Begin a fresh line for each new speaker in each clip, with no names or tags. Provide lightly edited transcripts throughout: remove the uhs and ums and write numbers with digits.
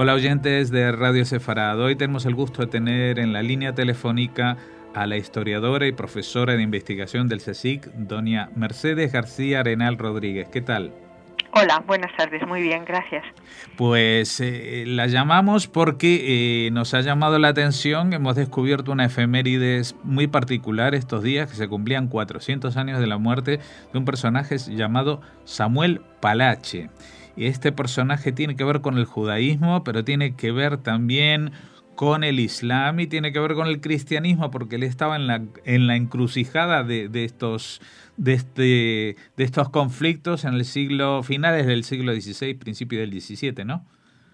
Hola oyentes de Radio Sefarad. Hoy tenemos el gusto de tener en la línea telefónica a la historiadora y profesora de investigación del CSIC, doña Mercedes García Arenal Rodríguez. ¿Qué tal?
Hola, buenas tardes, muy bien, gracias.
Pues la llamamos porque nos ha llamado la atención, hemos descubierto una efemérides muy particular estos días, que se cumplían 400 años de la muerte de un personaje llamado Samuel Palache. Y este personaje tiene que ver con el judaísmo, pero tiene que ver también con el Islam y tiene que ver con el cristianismo, porque él estaba en la encrucijada de estos conflictos en el finales del siglo XVI, principio del XVII, ¿no?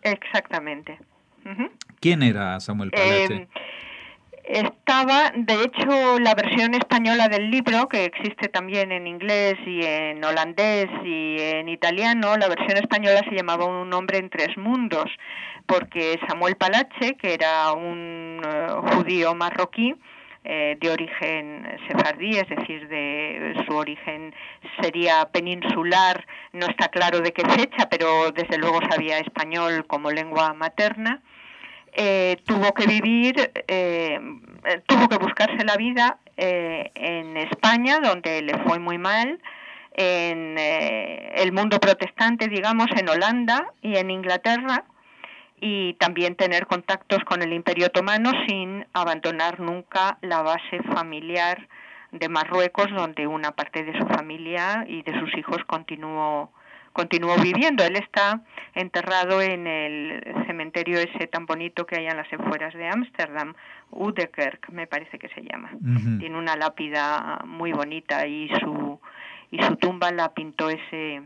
Exactamente. Uh-huh.
¿Quién era Samuel Palache?
Estaba, de hecho, la versión española del libro, que existe también en inglés y en holandés y en italiano, la versión española se llamaba Un hombre en tres mundos, porque Samuel Palache, que era un judío marroquí, de origen sefardí, es decir, de su origen sería peninsular, no está claro de qué fecha, pero desde luego sabía español como lengua materna. Tuvo que buscarse la vida en España, donde le fue muy mal, en el mundo protestante, digamos, en Holanda y en Inglaterra, y también tener contactos con el Imperio Otomano sin abandonar nunca la base familiar de Marruecos, donde una parte de su familia y de sus hijos continuó viviendo. Él está enterrado en el cementerio ese tan bonito que hay en las afueras de Ámsterdam, Oudekerk, me parece que se llama. Uh-huh. Tiene una lápida muy bonita y su tumba la pintó ese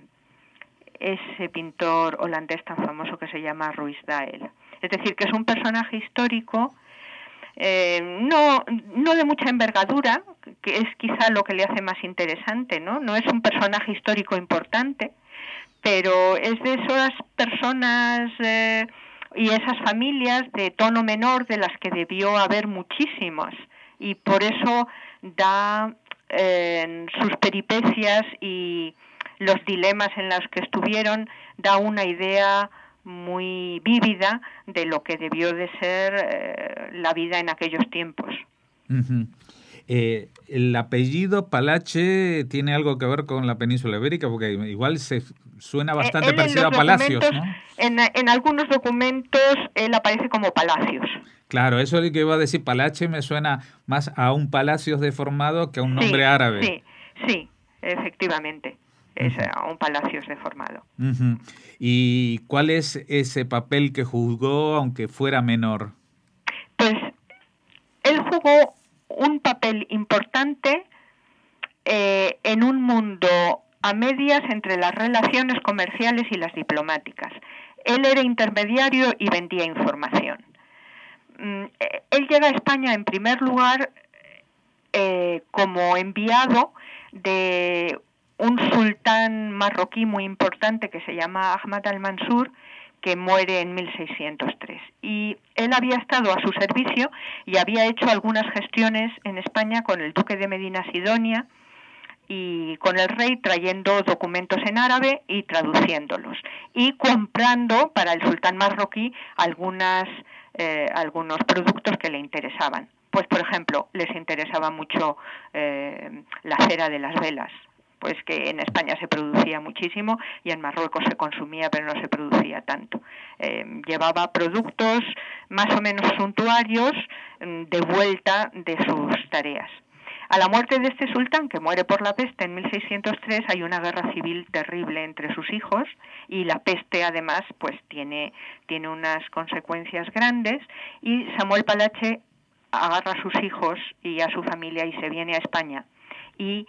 pintor holandés tan famoso que se llama Ruysdael. Es decir, que es un personaje histórico, no de mucha envergadura, que es quizá lo que le hace más interesante, ¿no? No es un personaje histórico importante, pero es de esas personas y esas familias de tono menor de las que debió haber muchísimas, y por eso da sus peripecias y los dilemas en los que estuvieron, da una idea muy vívida de lo que debió de ser la vida en aquellos tiempos.
Uh-huh. El apellido Palache tiene algo que ver con la península ibérica, porque igual se suena bastante parecido a Palacios, ¿no?
En algunos documentos él aparece como Palacios.
Claro, eso es lo que iba a decir. Palache me suena más a un Palacios deformado que a un nombre árabe.
Sí, efectivamente. Es un Palacios deformado.
Uh-huh. ¿Y cuál es ese papel que jugó, aunque fuera menor?
Pues él jugó un papel importante en un mundo a medias entre las relaciones comerciales y las diplomáticas. Él era intermediario y vendía información. Él llega a España en primer lugar como enviado de un sultán marroquí muy importante que se llama Ahmad al-Mansur, que muere en 1603. Y él había estado a su servicio y había hecho algunas gestiones en España con el duque de Medina Sidonia y con el rey, trayendo documentos en árabe y traduciéndolos, y comprando para el sultán marroquí algunos productos que le interesaban. Pues, por ejemplo, les interesaba mucho la cera de las velas, pues que en España se producía muchísimo y en Marruecos se consumía, pero no se producía tanto. Llevaba productos más o menos suntuarios de vuelta de sus tareas. A la muerte de este sultán, que muere por la peste en 1603, hay una guerra civil terrible entre sus hijos, y la peste además pues tiene unas consecuencias grandes, y Samuel Palache agarra a sus hijos y a su familia y se viene a España y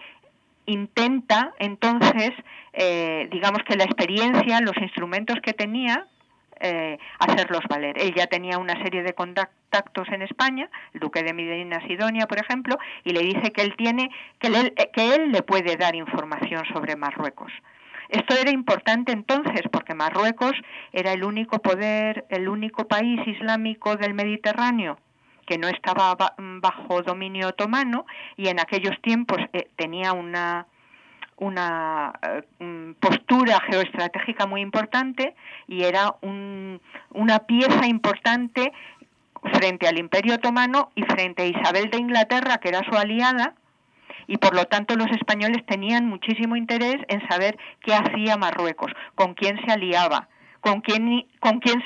intenta entonces, digamos que la experiencia, los instrumentos que tenía, hacerlos valer. Él ya tenía una serie de contactos en España, el duque de Medina Sidonia, por ejemplo, y le dice que él le puede dar información sobre Marruecos. Esto era importante entonces porque Marruecos era el único país islámico del Mediterráneo que no estaba bajo dominio otomano, y en aquellos tiempos tenía una una postura geoestratégica muy importante y era una pieza importante frente al Imperio Otomano y frente a Isabel de Inglaterra, que era su aliada, y por lo tanto los españoles tenían muchísimo interés en saber qué hacía Marruecos, con quién se aliaba, con quién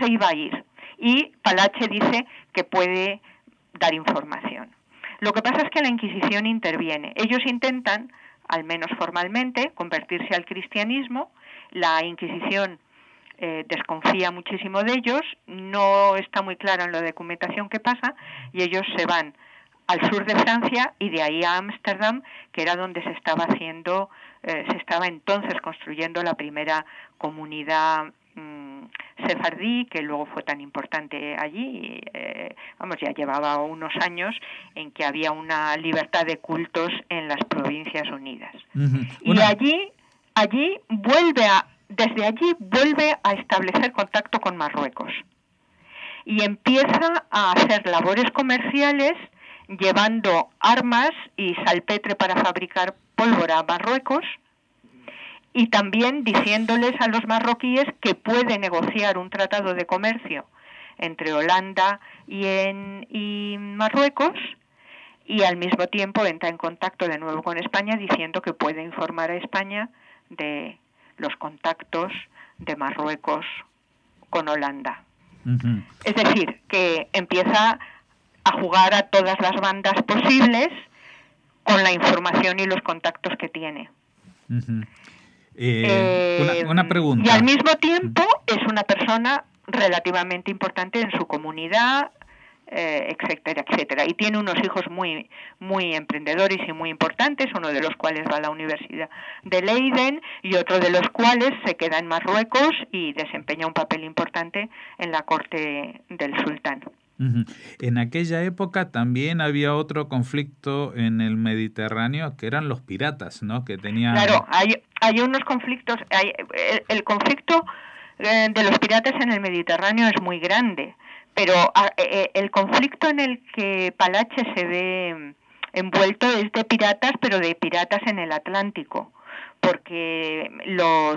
se iba a ir. Y Palache dice que puede dar información. Lo que pasa es que la Inquisición interviene. Ellos intentan, al menos formalmente, convertirse al cristianismo. La Inquisición desconfía muchísimo de ellos, no está muy claro en la documentación qué pasa, y ellos se van al sur de Francia y de ahí a Ámsterdam, que era donde se estaba entonces construyendo la primera comunidad sefardí, que luego fue tan importante allí. Ya llevaba unos años en que había una libertad de cultos en las Provincias Unidas. Y desde allí vuelve a establecer contacto con Marruecos y empieza a hacer labores comerciales llevando armas y salpetre para fabricar pólvora a Marruecos, y también diciéndoles a los marroquíes que puede negociar un tratado de comercio entre Holanda y Marruecos, y al mismo tiempo entra en contacto de nuevo con España diciendo que puede informar a España de los contactos de Marruecos con Holanda. Uh-huh. Es decir, que empieza a jugar a todas las bandas posibles con la información y los contactos que tiene.
Uh-huh. Una pregunta.
Y al mismo tiempo es una persona relativamente importante en su comunidad, etcétera, etcétera. Y tiene unos hijos muy, muy emprendedores y muy importantes, uno de los cuales va a la Universidad de Leiden y otro de los cuales se queda en Marruecos y desempeña un papel importante en la corte del sultán.
Uh-huh. En aquella época también había otro conflicto en el Mediterráneo, que eran los piratas, ¿no? Que tenían...
Claro, hay unos conflictos. El conflicto de los piratas en el Mediterráneo es muy grande, pero el conflicto en el que Palache se ve envuelto es de piratas, pero de piratas en el Atlántico, porque los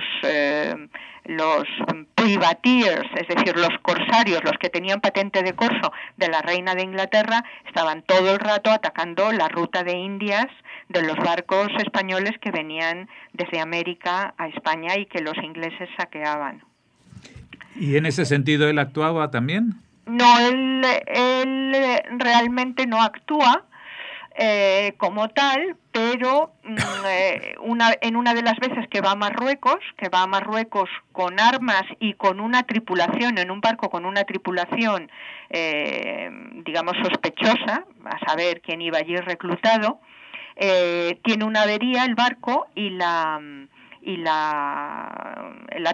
privateers, es decir, los corsarios, los que tenían patente de corso de la reina de Inglaterra, estaban todo el rato atacando la ruta de Indias de los barcos españoles que venían desde América a España y que los ingleses saqueaban.
¿Y en ese sentido él actuaba también?
No, él realmente no actúa como tal, pero en una de las veces que va a Marruecos con armas y con una tripulación, en un barco con una tripulación, digamos, sospechosa, a saber quién iba allí reclutado, tiene una avería el barco y la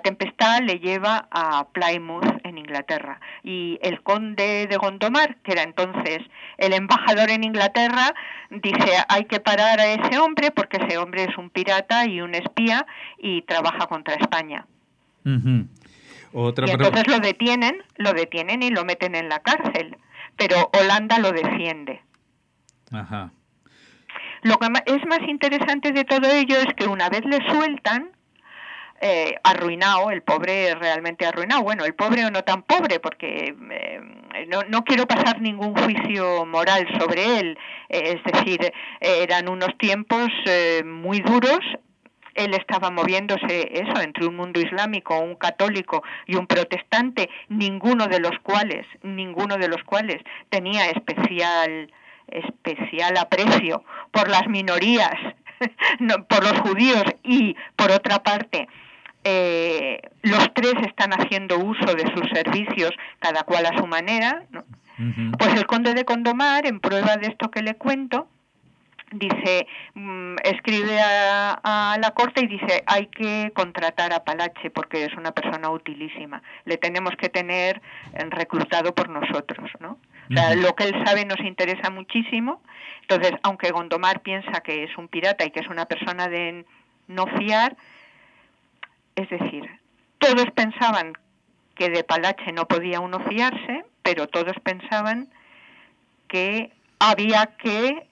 tempestad le lleva a Plymouth en Inglaterra, y el conde de Gondomar, que era entonces el embajador en Inglaterra, dice hay que parar a ese hombre porque ese hombre es un pirata y un espía y trabaja contra España.
Uh-huh.
Y entonces lo detienen y lo meten en la cárcel, pero Holanda lo defiende.
Ajá.
Lo que es más interesante de todo ello es que una vez le sueltan, arruinado, el pobre realmente arruinado, bueno, el pobre o no tan pobre, porque no quiero pasar ningún juicio moral sobre él, es decir, eran unos tiempos muy duros. Él estaba moviéndose entre un mundo islámico, un católico y un protestante, ninguno de los cuales tenía especial aprecio por las minorías, por los judíos, y por otra parte los tres están haciendo uso de sus servicios, cada cual a su manera, ¿no? Uh-huh. Pues el conde de Gondomar, en prueba de esto que le cuento, dice, escribe a la corte y dice hay que contratar a Palache porque es una persona utilísima, le tenemos que tener reclutado por nosotros, ¿no? O sea, lo que él sabe nos interesa muchísimo. Entonces, aunque Gondomar piensa que es un pirata y que es una persona de no fiar, es decir, todos pensaban que de Palache no podía uno fiarse, pero todos pensaban que había que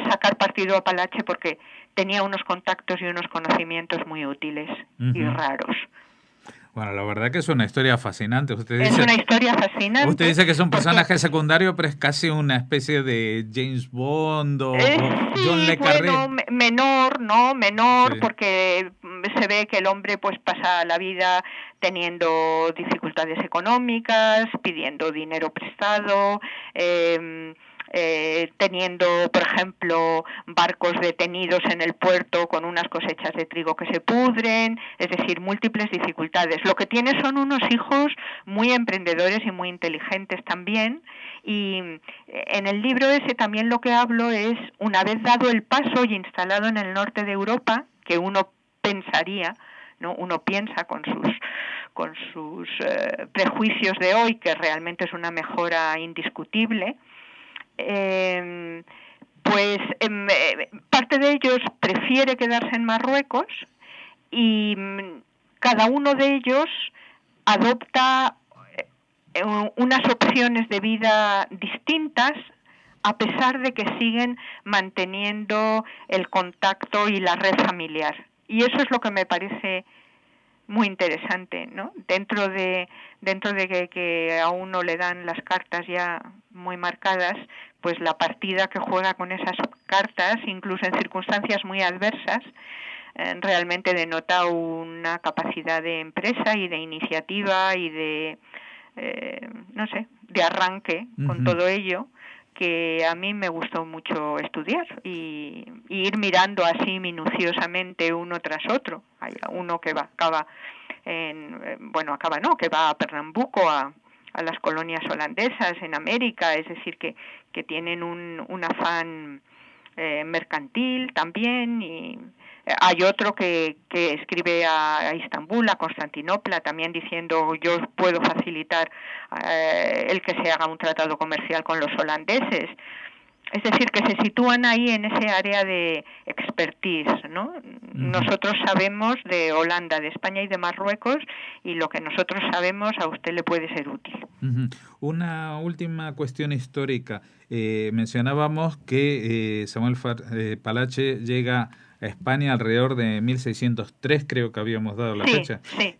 sacar partido a Palache porque tenía unos contactos y unos conocimientos muy útiles y raros.
Bueno, la verdad que es una historia fascinante.
Es una historia fascinante.
Usted dice que es un personaje secundario, pero es casi una especie de James Bond o John le Carré.
Bueno, menor, sí. Porque se ve que el hombre pues pasa la vida teniendo dificultades económicas, pidiendo dinero prestado, teniendo, por ejemplo, barcos detenidos en el puerto con unas cosechas de trigo que se pudren, es decir, múltiples dificultades. Lo que tiene son unos hijos muy emprendedores y muy inteligentes también, y en el libro ese también lo que hablo es, una vez dado el paso y instalado en el norte de Europa, que uno pensaría, ¿no? Uno piensa con sus prejuicios de hoy que realmente es una mejora indiscutible, pues parte de ellos prefiere quedarse en Marruecos y cada uno de ellos adopta unas opciones de vida distintas, a pesar de que siguen manteniendo el contacto y la red familiar. Y eso es lo que me parece muy interesante, ¿no? Dentro de que a uno le dan las cartas ya muy marcadas, pues la partida que juega con esas cartas, incluso en circunstancias muy adversas, realmente denota una capacidad de empresa y de iniciativa y de, de arranque con todo ello, que a mí me gustó mucho estudiar y ir mirando así minuciosamente uno tras otro. Hay uno que acaba a Pernambuco, a las colonias holandesas en América, es decir, que tienen un afán mercantil también, y hay otro que escribe a Istambul, a Constantinopla, también diciendo yo puedo facilitar el que se haga un tratado comercial con los holandeses. Es decir, que se sitúan ahí en ese área de expertise, ¿no? Nosotros sabemos de Holanda, de España y de Marruecos, y lo que nosotros sabemos a usted le puede ser útil.
Una última cuestión histórica. Mencionábamos que Samuel Palache llega a España alrededor de 1603, creo que habíamos dado la fecha. Sí.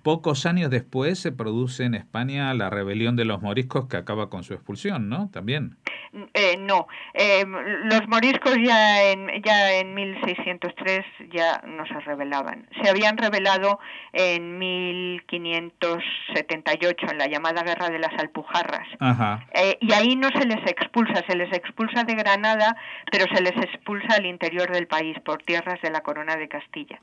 Pocos años después se produce en España la rebelión de los moriscos que acaba con su expulsión, ¿no? También.
Los moriscos ya en 1603 ya no se rebelaban. Se habían rebelado en 1578 en la llamada Guerra de las Alpujarras. Y ahí no se les expulsa de Granada, pero se les expulsa al interior del país por tierras de la Corona de Castilla.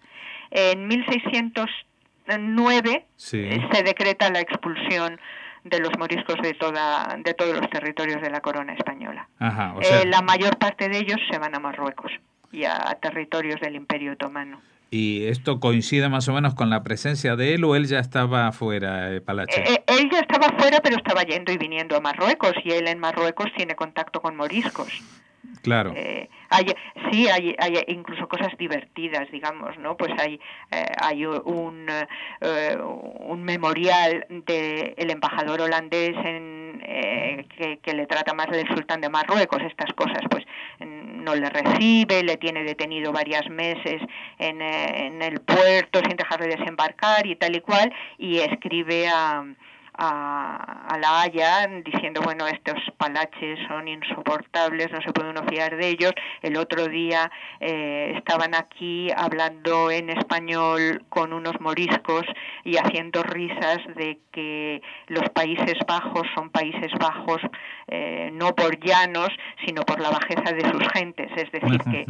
En 1609 se decreta la expulsión de los moriscos de todos los territorios de la corona española. La mayor parte de ellos se van a Marruecos y a territorios del Imperio Otomano.
¿Y esto coincide más o menos con la presencia de él o él ya estaba fuera, Palache?
Él ya estaba fuera, pero estaba yendo y viniendo a Marruecos, y él en Marruecos tiene contacto con moriscos.
Claro.
Hay incluso cosas divertidas, digamos, ¿no? Pues hay un memorial del embajador holandés que le trata más del sultán de Marruecos, estas cosas, pues no le recibe, le tiene detenido varios meses en el puerto sin dejarle desembarcar y tal y cual, y escribe a La Haya diciendo, bueno, estos palaches son insoportables, no se puede uno fiar de ellos. El otro día estaban aquí hablando en español con unos moriscos y haciendo risas de que los Países Bajos son Países Bajos no por llanos, sino por la bajeza de sus gentes. Es decir, que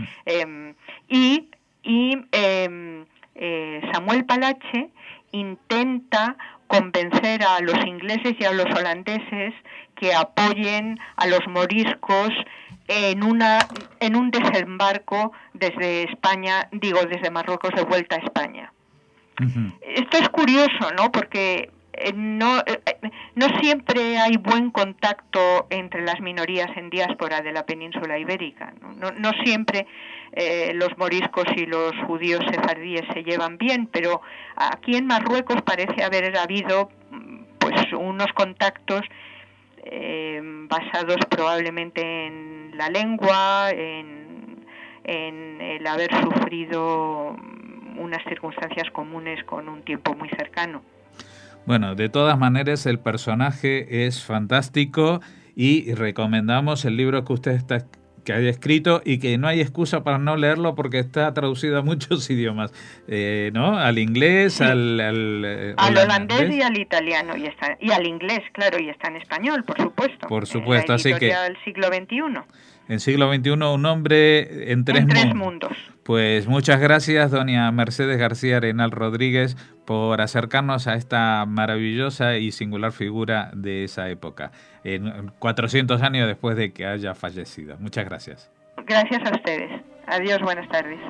Samuel Palache intenta convencer a los ingleses y a los holandeses que apoyen a los moriscos en un desembarco desde Marruecos de vuelta a España. Esto es curioso, ¿no? Porque no siempre hay buen contacto entre las minorías en diáspora de la península ibérica. No siempre los moriscos y los judíos sefardíes se llevan bien, pero aquí en Marruecos parece haber habido pues unos contactos basados probablemente en la lengua, en en el haber sufrido unas circunstancias comunes con un tiempo muy cercano.
Bueno, de todas maneras el personaje es fantástico y recomendamos el libro que haya escrito y que no hay excusa para no leerlo porque está traducido a muchos idiomas, ¿no? Al inglés,
sí.
al
holandés y al italiano y al inglés, claro, y está en español, por supuesto.
Por supuesto,
la
así que
del siglo XXI.
En siglo XXI, un hombre en tres mundos. Pues muchas gracias, doña Mercedes García Arenal Rodríguez, por acercarnos a esta maravillosa y singular figura de esa época, 400 años después de que haya fallecido. Muchas gracias.
Gracias a ustedes. Adiós, buenas tardes.